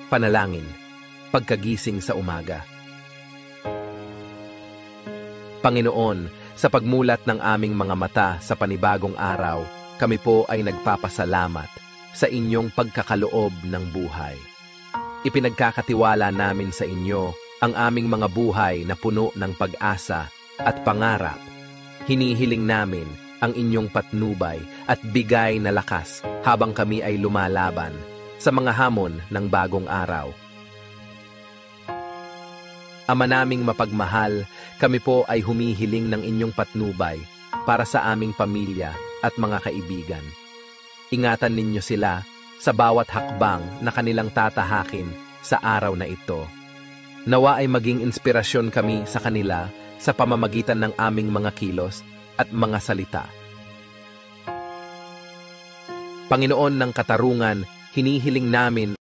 Panalangin, pagkagising sa umaga. Panginoon, sa pagmulat ng aming mga mata sa panibagong araw, kami po ay nagpapasalamat sa inyong pagkakaloob ng buhay. Ipinagkakatiwala namin sa inyo ang aming mga buhay na puno ng pag-asa at pangarap. Hinihiling namin ang inyong patnubay at bigay na lakas habang kami ay lumalaban sa mga hamon ng bagong araw. Ama naming mapagmahal, kami po ay humihiling ng inyong patnubay para sa aming pamilya at mga kaibigan. Ingatan ninyo sila sa bawat hakbang na kanilang tatahakin sa araw na ito. Nawa ay maging inspirasyon kami sa kanila sa pamamagitan ng aming mga kilos at mga salita. Panginoon ng katarungan, hinihiling namin